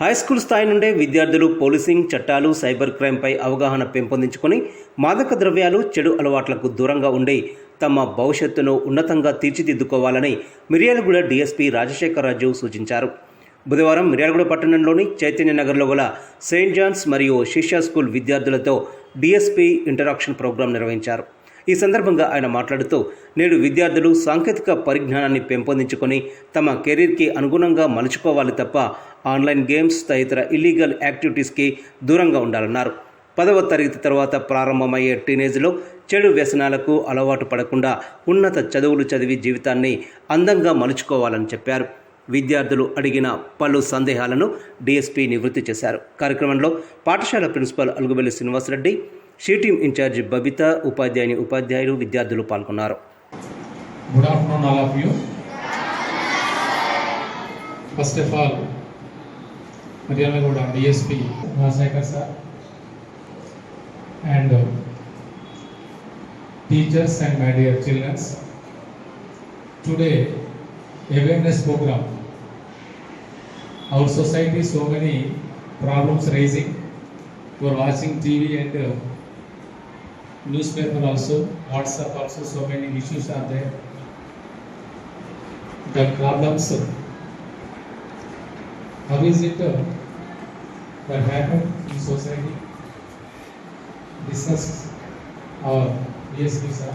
High school స్థాయి నుండే విద్యార్థులు పోలీసింగ్ చట్టాలు, సైబర్ క్రైమ్పై అవగాహన పెంపొందించుకొని మాదక ద్రవ్యాలు, చెడు అలవాట్లకు దూరంగా ఉండి తమ భవిష్యత్తును ఉన్నతంగా తీర్చిదిద్దుకోవాలని మిర్యాలగూడ డీఎస్పీ రాజశేఖరరాజు సూచించారు. బుధవారం మిర్యాలగూడ పట్టణంలోని చైతన్యనగర్లో గల సెయింట్ జాన్స్ మరియు శిష్య స్కూల్ విద్యార్థులతో డీఎస్పీ ఇంటరాక్షన్ ప్రోగ్రాం నిర్వహించారు. ఈ సందర్భంగా ఆయన మాట్లాడుతూ, నేడు విద్యార్థులు సాంకేతిక పరిజ్ఞానాన్ని పెంపొందించుకొని తమ కెరీర్కి అనుగుణంగా మలుచుకోవాలి తప్ప ఆన్లైన్ గేమ్స్ తదితర ఇల్లీగల్ యాక్టివిటీస్కి దూరంగా ఉండాలన్నారు. 10వ తరగతి తర్వాత ప్రారంభమయ్యే టీనేజ్లో చెడు వ్యసనాలకు అలవాటు పడకుండా ఉన్నత చదువులు చదివి జీవితాన్ని అందంగా మలుచుకోవాలని చెప్పారు. విద్యార్థులు అడిగిన పలు సందేహాలను డీఎస్పీ నివృత్తి చేశారు. కార్యక్రమంలో పాఠశాల principal Alugubelli Srinivasa Reddy, SHE team incharge Babitha, ఉపాధ్యాయులు, విద్యార్థులు పాల్గొన్నారు. Good afternoon all of you. First of all, Miryalaguda DSP Rajశేఖర్ sir and teachers and my dear children. Today awareness program. Our society so many problems raising. You are watching TV and newspaper also, WhatsApp also, so many issues are there. The problems, how is it that happen in society? Discuss our DSP sir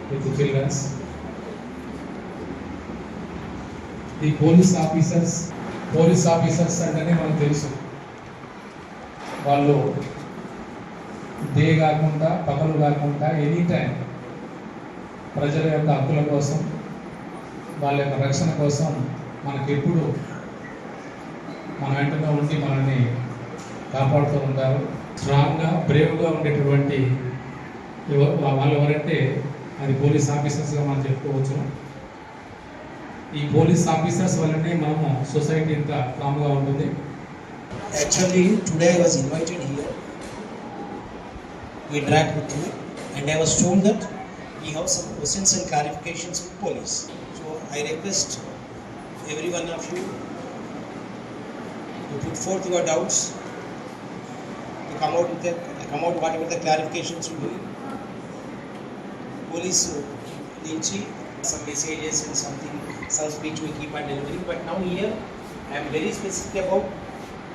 with the children. The police officers అంటేనే మనకు తెలుసు, వాళ్ళు day కాకుండా పగలు కాకుండా any time ప్రజల యొక్క హక్కుల కోసం, వాళ్ళ యొక్క రక్షణ కోసం మనకెప్పుడు మన వెంటనే ఉండి మనల్ని కాపాడుతూ ఉంటారు. స్ట్రాంగ్గా, బ్రేవ్గా ఉండేటటువంటి వాళ్ళు ఎవరంటే అది పోలీస్ ఆఫీసర్స్గా మనం చెప్పుకోవచ్చు. ఈ పోలీస్ ఆఫీసర్స్ వల్లనే మనము సొసైటీ ఇంత కామ్గా ఉంటుంది. Actually, today I was invited here to interact with you, and I was told that we have some questions and clarifications with police. So I request every one of you to put forth your doubts, to come out whatever the clarifications you do. Police nunchi some messages and some speech we keep on delivering, but now here I am very specific about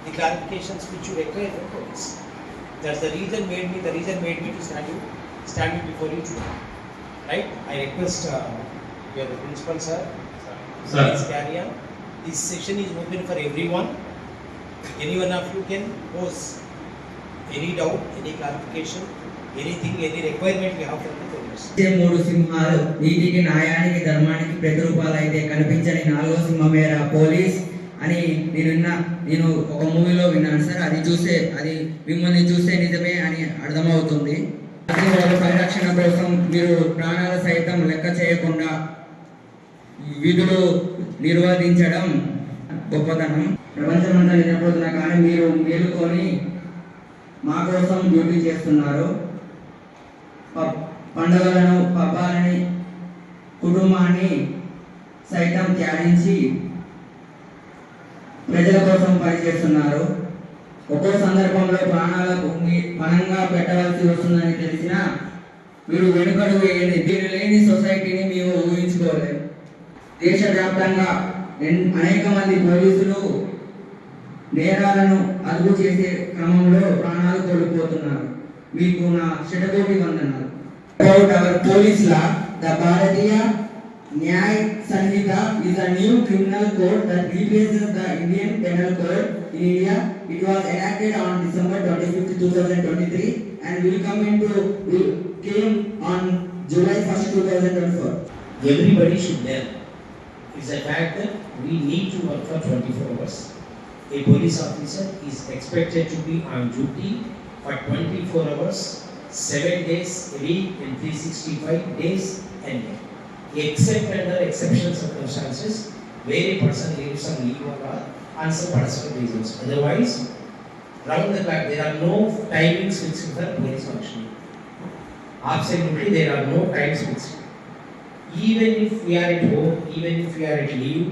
the clarifications which you require from police. That's the reason made me to stand before you today. Right? I request your principal sir, please carry on. This session is open for everyone. Any one of you can pose any doubt, any clarification, anything, any requirement we have from the police. మూడు సింహాలు నీతికి, న్యాయానికి, ధర్మానికి ప్రతిరూపాలైతే కనిపించని నాలుగో సింహమేరా police అని నేను ఒక మూవీలో విన్నాను సార్. అది మిమ్మల్ని చూస్తే నిజమే అని అర్థమవుతుంది. వాళ్ళ పరిరక్షణ కోసం మీరు ప్రాణాలు సైతం లెక్క చేయకుండా విధులు నిర్వర్తించడం గొప్పతనం. ప్రపంచమంతా నిద్రపోతున్నా కానీ మీరు మేలుకొని మా కోసం డ్యూటీ చేస్తున్నారు. పండుగలను, పబ్బాలని, కుటుంబాన్ని సైతం త్యాగించి ప్రజల కోసం పనిచేస్తున్నారు. ఒక్కో సందర్భంలో ప్రాణాలకు పణంగా పెట్టవలసి వస్తుందని తెలిసినా మీరు వెనుకడు వేయండి. దీని లేని సొసైటీని మేము ఊహించుకోలేము. దేశవ్యాప్తంగా అనేక మంది పోలీసులు నేరాలను అదుపు చేసే క్రమంలో ప్రాణాలు కోల్పోతున్నారు. మీకు నా శతకోటి వందనాలు. About our police law, the Bharatiya Nyay Sanhita is a new criminal code that replaces the Indian Penal Code in India. It was enacted on December 25, 2023 and came on July 1st, 2024. Everybody should learn. It's a fact that we need to work for 24 hours. A police officer is expected to be on duty for 24 hours, 7 days a week and 365 days a year. Except under exceptional circumstances where a person leaves on leave or on some personal reasons. Otherwise, round the clock there are no timings fixed for police functioning. Absolutely there are no times fixed. Even if we are at home, even if we are at leave,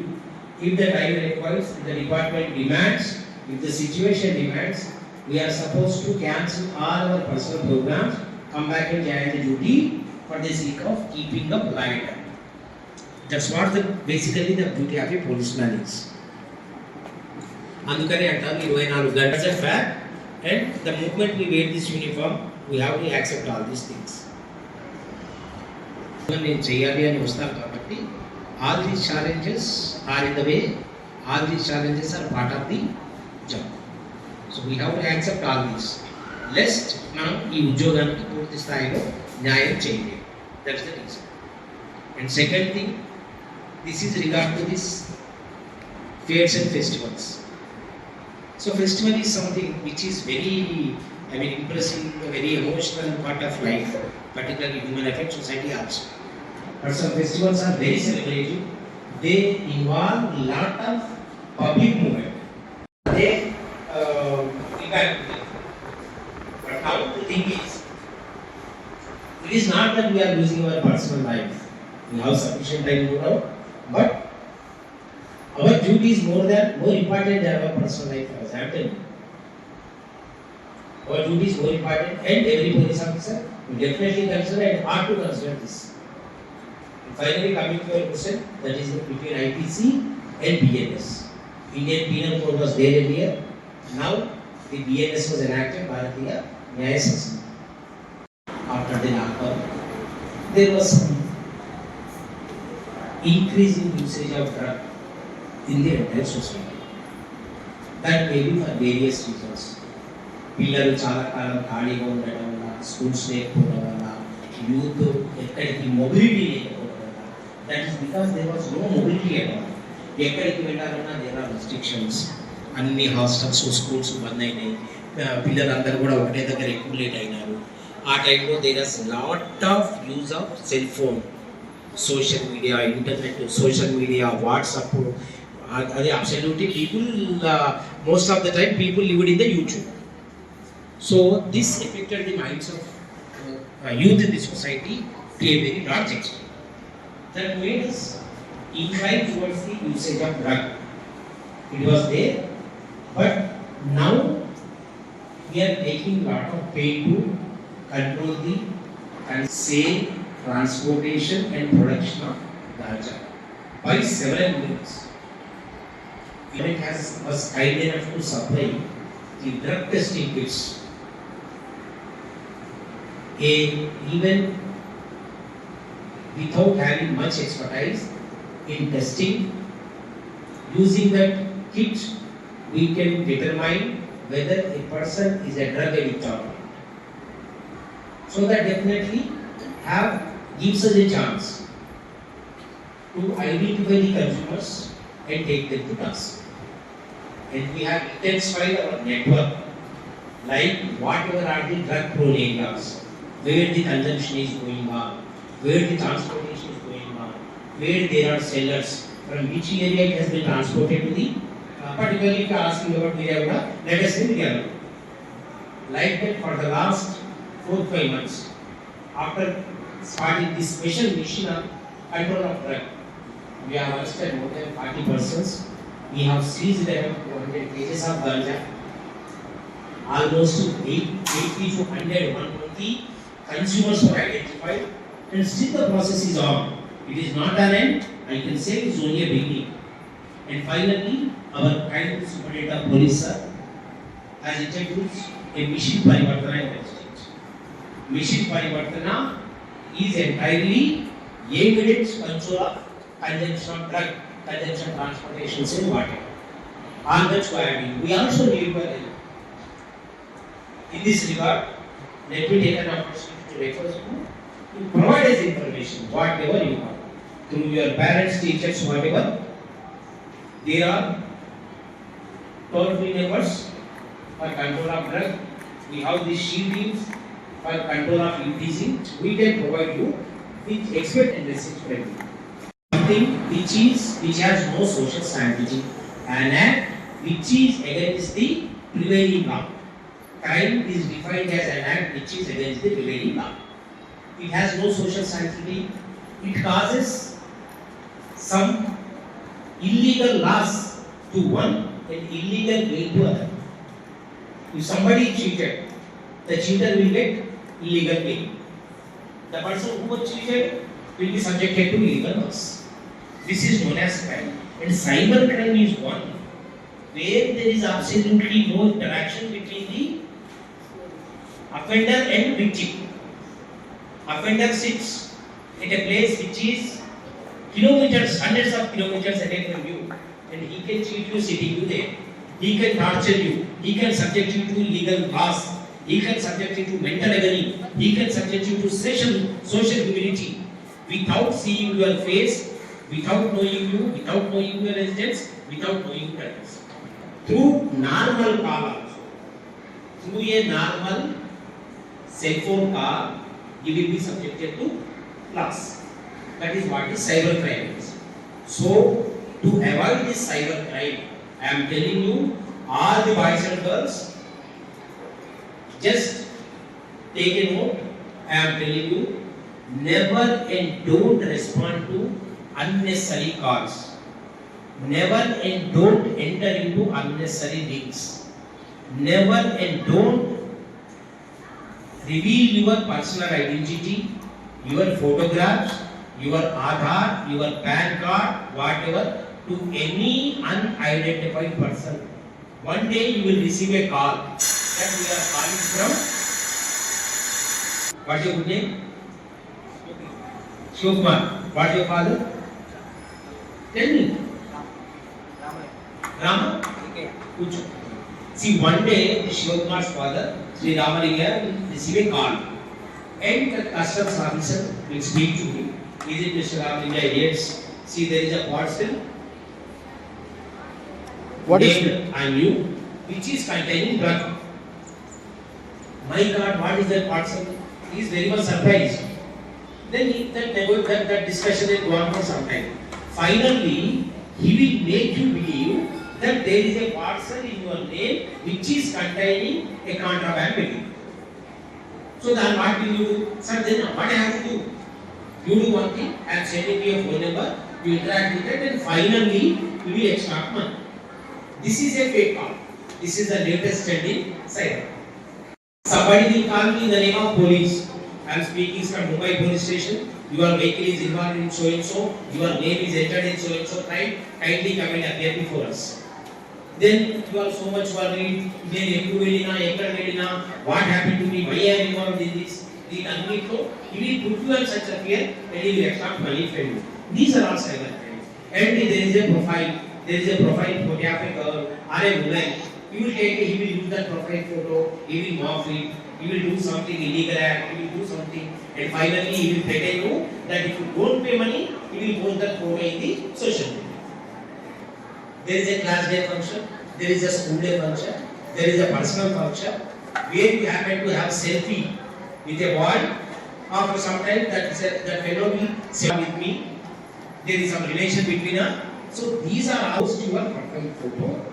if the time requires, the department demands, If the situation demands, we are supposed to cancel all our personal programs, come back and join the duty for the sake of keeping up law and order. That's what basically the duty of a policeman is. అందుకని అంటారు 24 గంటల fact and the moment we wear this uniform we have to accept all these things. నేను చేయాలి అని వస్తాను కాబట్టి all these challenges are in the way, all these challenges are part of the job. So we have to accept all these lest మనం ఈ ఉద్యోగానికి పూర్తి స్థాయిలో న్యాయం చేయలేము. That's the reason. And second thing, this is regard to this fairs and festivals. So festival is something which is very, impressive, very emotional part of life, particularly human affairs society also. But some festivals are very celebratory. They involve a lot of public movement. They impact. But now the thing is, it is not that we are losing our personal life. We have sufficient time to know, but our duty is more important than our personal life. As I am telling you, our duty is more important, and every police officer will definitely consider and ought to consider this. And finally, coming to your question, that is between IPC and BNS. Indian Penal Code was there earlier. Now the BNS was enacted, Bharatiya Nyaya Sanhita. After the lockdown, there was some increase in usage of drug in the entire society. That may be for various reasons. పిల్లలు చాలా కాలం ఖాళీగా ఉండడం వల్ల, schools లేకపోవడం వల్ల, youth ఎక్కడికి mobility లేకపోవడం వల్ల, that is because there was no mobility at all. ఎక్కడికి వెళ్ళాలన్నా దేర్ ఆర్ రెస్ట్రిక్షన్స్. అన్ని హాస్టల్స్ స్కూల్స్ బంద్ అయినాయి. పిల్లలందరూ కూడా ఒకటే దగ్గర అక్యుములేట్ అయినారు. ఆ టైంలో there is lot of use of cell phone, social media, internet, social media, WhatsApp. అది absolutely people, most of the time people lived in the YouTube. So this affected the minds of youth in the society to a very large extent. That made us incline towards the usage of drug. It was there, but now we are taking lot of pain to control the sale, transportation and production of ganja by several means. It was kind enough to supply the drug testing kits. Even without having much expertise in testing, using that kit, we can determine whether a person is a drug addict or not. So that definitely gives us a chance to identify the consumers and take them to task. And we have intensified our network, like whatever are the drug-prone areas, where the consumption is going on, where the transportation is going on, where there are sellers, from which area it has been transported to the, particularly if you are asking about Miryagada, let us say Miryagada. Like that for the last 4-5 months, after starting this special mission of control of drug, we have arrested more than 40 persons. We have seized around 200 cases of ganja, almost 80 to 100, 120 consumers were identified, and still the process is on. It is not an end, I can say it is only a beginning. And finally, our kind superintendent of police sir has introduced a mission Parivartana in the state. Mission Parivartana is entirely aimed at control of consumption of drug, consumption, transportation, and whatever. All that we also need to help. In this regard, let me take an opportunity to refer to provide us information, whatever you have, through your parents, teachers, whatever. There are toll-free numbers for control of drug. We have these shield teams for control of infection. We can provide you with expert and message for you. Something which has no social sanctity, an act which is against the prevailing law. Crime is defined as an act which is against the prevailing law. It has no social sanctity. It causes some illegal loss to one an illegal gain to other. If somebody cheated, the cheater will get illegal gain. The person who was cheated will be subjected to illegal loss. This is known as crime. And cyber crime is one where there is absolutely no interaction between the offender and victim. Offender sits at a place which is kilometers, hundreds of kilometers away from you, and he can cheat you sitting you there. He can torture you. He can subject you to legal loss. He can subject you to mental agony. He can subject you to social humility without seeing your face, without knowing you, without knowing your residence, without knowing your address. Through normal call also. Through a normal cell phone call, you will be subjected to loss. That is what is cyber crime is. So, to avoid this cyber crime, I am telling you, all the boys and girls, just take a note. I am telling you, never and don't respond to unnecessary calls. Never and don't enter into unnecessary links. Never and don't reveal your personal identity, your photographs, your Aadhaar, your PAN card, whatever, to any unidentified person. One day you will receive a call that we are calling from. What is your good name? Shivkumar. What is your father? Tell me. Rama? Kucho. See, one day the Shivkumar's father, Sri Ramalingam, will receive a call. And the customs officer will speak to him. Is it Mr. Ramalingam? Yes. See, there is a parcel. What is I knew, which is containing drug. My God, what is that parcel? He is very much surprised. Then that discussion will go on for some time. Finally, he will make you believe that there is a parcel in your name which is containing a contraband material. So then what will you do? Sir, then what I have to do? You do one thing, I am sending you a phone number, you interact with it, and finally you will extract money. This is a fake call. This is the latest trend in cyber. Somebody will call me in the name of police. I am speaking from Mumbai police station. Your vehicle is involved in so and so. Your name is entered in so and so crime. Kindly come and appear before us. Then you are so much worried. What happened to me? Why I am involved in this? He will put you on such a fear and he will extract money from you. These are all cyber crimes. And there is a profile. There is a profile photo of a girl or a woman. He will use that profile photo, he will morph it, he will do something illegal act, he will do something, and finally he will threaten you that if you don't pay money, he will post that photo in the social media. There is a class day function, there is a school day function, there is a personal function, where you happen to have selfie with a boy. After some time, that fellow will say with me, there is some relation between us. So these are housed to your profile photo,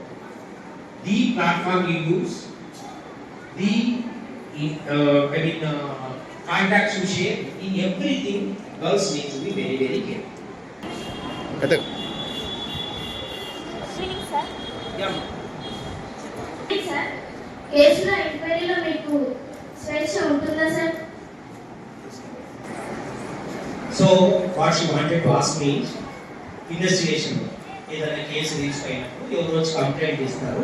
the platform you use, the contacts you share, in everything, girls need to be very, very careful. Good evening, sir. Yeah. Sir కేసులో ఎంక్వైరీలో మీకు స్వేచ్ఛ ఉంటుందా sir? So what she wanted to ask me, investigation ఏదైనా case register అయినప్పుడు ఎవరు వచ్చి complaint చేస్తారో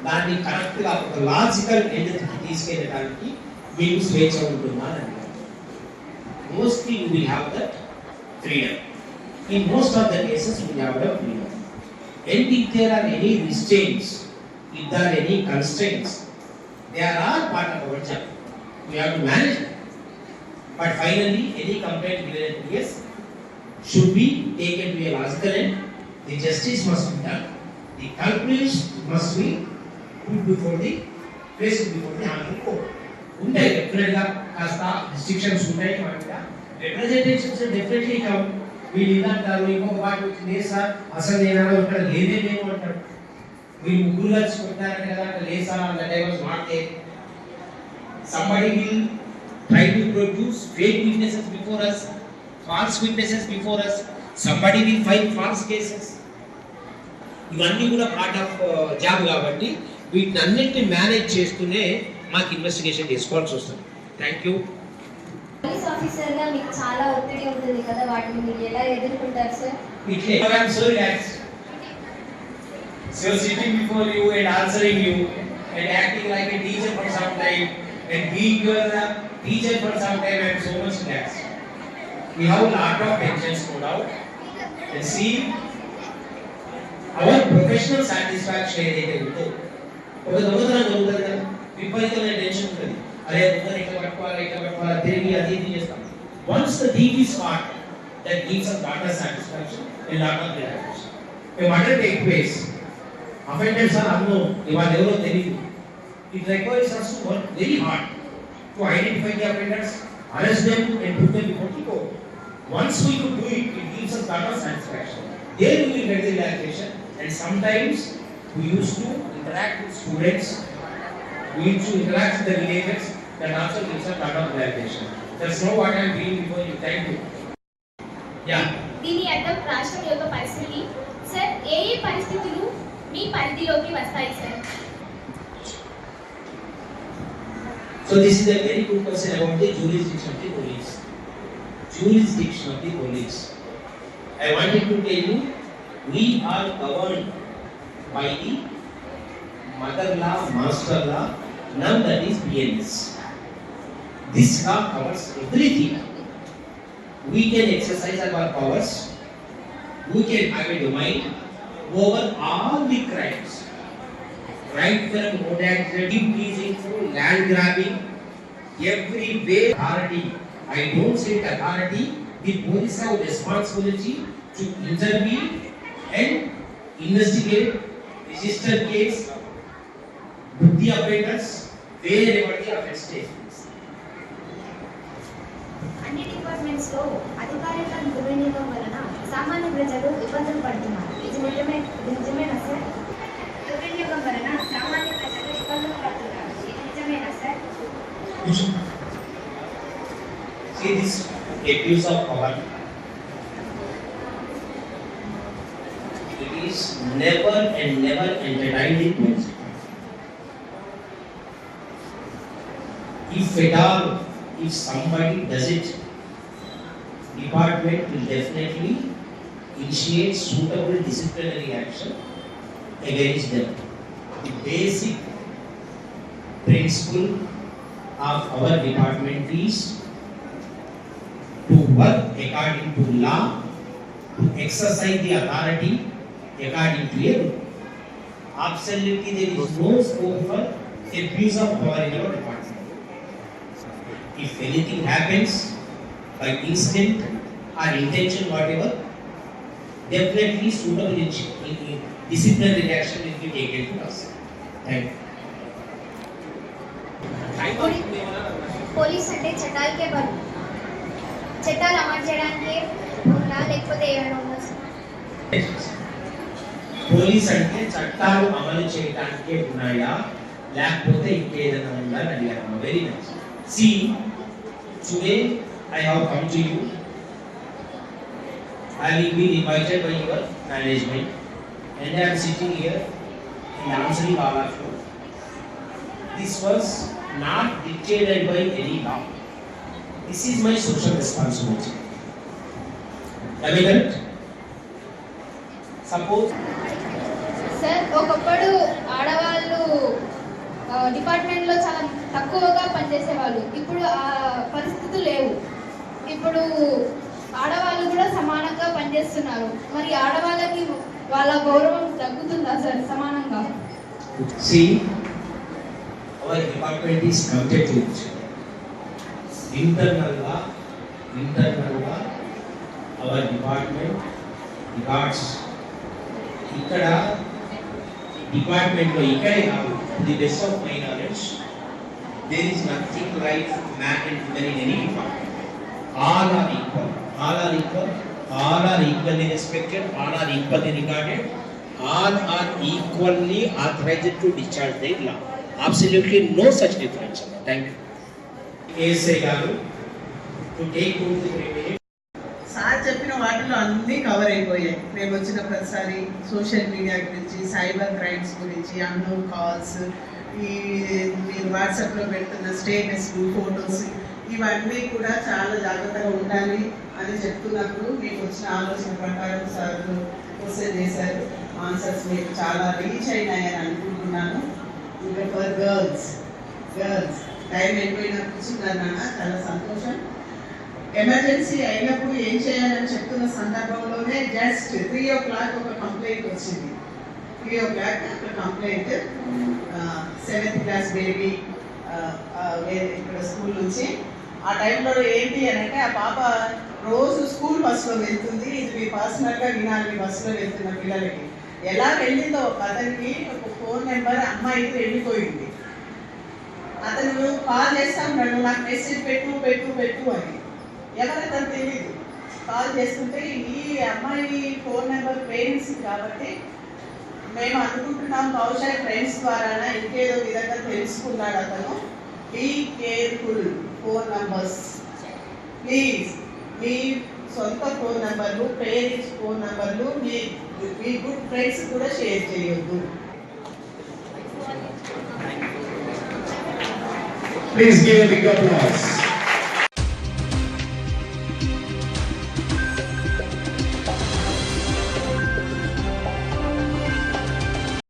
దాన్ని కరెక్ట్గా ఒక లాజికల్ ఎండ్కి తీసుకెళ్ళడానికి మీకు స్వేచ్ఛ ఉంటుందా అని అడిగారు. Mostly you will have that freedom. In most of the cases you will have that freedom. And if there are any restraints, if there are any constraints, they are all part of our job. We have to manage them. But finally, any complaint related to yes should be taken to a logical end. The justice must be done. The culprits must be put before the placed before the honorable court. ఉంటాయి డెఫినెట్గా కాస్త restrictions ఉంటాయి మన మీద. Representations definitely come. వీళ్ళు ఇదంటారు ఇంకొక వాటి వచ్చింది సార్ అసలు నేను ఇక్కడ లేదే లేవు అంటాడు. వీళ్ళు ముగ్గురు కలిసి కొట్టారంట కదా అంటే లేదు sir that I was not there. Somebody will try to produce fake witnesses before us, false witnesses before us. Somebody will file false cases. ఇవన్నీ కూడా పార్ట్ ఆఫ్ జాబ్ కాబట్టి వీటిని అన్నింటినీ మేనేజ్ చేస్తూనే మాకు ఇన్వెస్టిగేషన్ చేసుకోవాల్సి వస్తుంది. Thank you. పోలీస్ ఆఫీసర్గా మీకు చాలా ఒత్తిడి ఉంటుంది కదా, వాటిని మీరు ఎలా ఎదుర్కొంటారు sir? I am so relaxed. So sitting before you and answering you and acting like a teacher for some time and being your teacher for some time, I am so much relaxed. We have a lot of tensions, no doubt. And see, our professional satisfaction ఏదైతే ఉందో ఒక దొంగతనం జరుగుతుంది కదా, విపరీతమైన tension ఉంటుంది. అరే దొంగ ఇట్లా పట్టుకోవాలి తిరిగి అది ఇది చేస్తాం. Once the thief is caught, that gives us lot of satisfaction and lot of relaxation. A murder takes place. Offenders are unknown. ఇవాళ ఎవరో తెలియదు. It requires us to work very hard to identify the offenders, arrest them and put them before the court. Once we could do it, it gives us lot of satisfaction. There we will get the relaxation, and sometimes we used to interact with students, we used to interact with the villagers, that also gives us lot of relaxation. That's not what I am doing before you. Thank you. Yeah. దీని అర్థం రాష్ట్రం యొక్క పరిస్థితి. Sir, ఏ ఏ పరిస్థితులు మీ పరిధిలోకి వస్తాయి sir? So this is a very good question about the jurisdiction of the police. Jurisdiction of the police. I wanted to tell you, we are governed by the mother law, master law, none that is BNS. This law covers everything. We can exercise our powers. We can have a domain over all the crimes. Right from road accident, teasing, land grabbing, every way authority. I don't say authority. The police have responsibility to intervene and investigate, register case, put the offenders wherever the offense takes place. అన్ని departments లో అధికారుల దుర్వినియోగం వలన సామాన్య ప్రజలు ఇబ్బందులు పడుతున్నారు. ఇది నిజమేనా సార్? దుర్వినియోగం వలన సామాన్య ప్రజలు ఇబ్బందులు పడుతున్నారు. ఇది నిజమేనా sir? See this abuse of power. It is never and never entertained in police. If at all, if somebody does it, department will definitely initiate suitable disciplinary action against them. The basic principle of our department is to work according to law, to exercise the authority according to a rule. Absolutely, there is no scope for abuse of power in our department. If anything happens by instinct or intention, whatever, definitely suitable disciplinary action will be taken to us. Thank you. Police అంటే చట్టాలకే బరువు. చట్టాలు అమలు చేయడానికి ఉందా లేకపోతే ఏమైనా ఉందా sir? Police అంటే చట్టాలు అమలు చేయడానికే ఉన్నాయా లేకపోతే ఇంకేదైనా ఉందా అని అడిగారు. Very nice. See, today I have come to you having been invited by your management, and I am sitting here and answering all of you. This was not dictated by any law. This is my social responsibility. Am I correct? Suppose sir, ఒకప్పుడు ఆడవాళ్ళు డిపార్ట్మెంట్లో చాలా తక్కువగా పనిచేసేవాళ్ళు. ఇప్పుడు ఆ పరిస్థితులు లేవు. ఇప్పుడు ఆడవాళ్ళు కూడా సమానంగా పనిచేస్తున్నారు. మరి ఆడవాళ్ళకి వాళ్ళ గౌరవం తగ్గుతుందా సార్ సమానంగా? see, our department is committed to it. Internal law, our department regards ఇక్కడ డిపార్ట్మెంట్ లో ఇక్కడే కాదు, the best of my knowledge, there is nothing like man and women in any department. All are equal, all are equally respected, all are equally regarded, all are equally authorized to discharge their law. Absolutely no such difference. Thank you. ASA garu to take 2 to 3 minutes. Sir చెప్పిన వాటిలో అన్ని cover అయిపోయాయి. మేము వచ్చిన ప్రతిసారి social media గురించి, cyber crimes గురించి, unknown calls, ఈ మీరు వాట్సాప్లో పెడుతున్న స్టేటస్లు, ఫొటోస్, ఇవన్నీ కూడా చాలా జాగ్రత్తగా ఉండాలి అని చెప్తున్నప్పుడు మీకు వచ్చిన ఆలోచన ప్రకారం సార్ క్వశ్చన్ చేశారు. ఆన్సర్స్ మీకు చాలా రీచ్ అయినాయని అనుకుంటున్నాను. ఇంకా ఫర్ గర్ల్స్ టైం అయిపోయినా కూర్చున్నారు నాన్న, చాలా సంతోషం. ఎమర్జెన్సీ అయినప్పుడు ఏం చేయాలని చెప్తున్న సందర్భంలోనే జస్ట్ 3 o'clock ఒక కంప్లైంట్ వచ్చింది. 3 o'clock ఒక కంప్లైంట్, 7th క్లాస్ బేబీ ఇక్కడ స్కూల్ నుంచి. ఆ టైంలో ఏంటి అని అంటే, ఆ పాప రోజు స్కూల్ బస్సులో వెళ్తుంది. ఇది మీ పర్సనల్గా వినాలి, బస్సులో వెళ్తున్న పిల్లలకి ఎలా వెళ్ళిందో. అతనికి ఒక ఫోన్ నెంబర్ అమ్మాయికి వెళ్ళిపోయింది. అతను కాల్ చేస్తా ఉన్నాడు, నాకు మెసేజ్ పెట్టు అని. ఎవరైతే తెలియదు. కాల్ చేస్తుంటే ఈ అమ్మాయి ఫోన్ నెంబర్ పేరెంట్స్ కాబట్టి మేము అనుకుంటున్నాం బహుశా ఫ్రెండ్స్ ద్వారా ఇంకేదో విధంగా తెలుసుకున్నాడు అతను. Be careful, phone numbers please. మీ సొంత ఫోన్ నెంబర్లు, పేరెంట్స్ ఫోన్ నెంబర్లు మీ గుడ్ ఫ్రెండ్స్ కూడా షేర్ చేయొద్దు. Please give a big applause.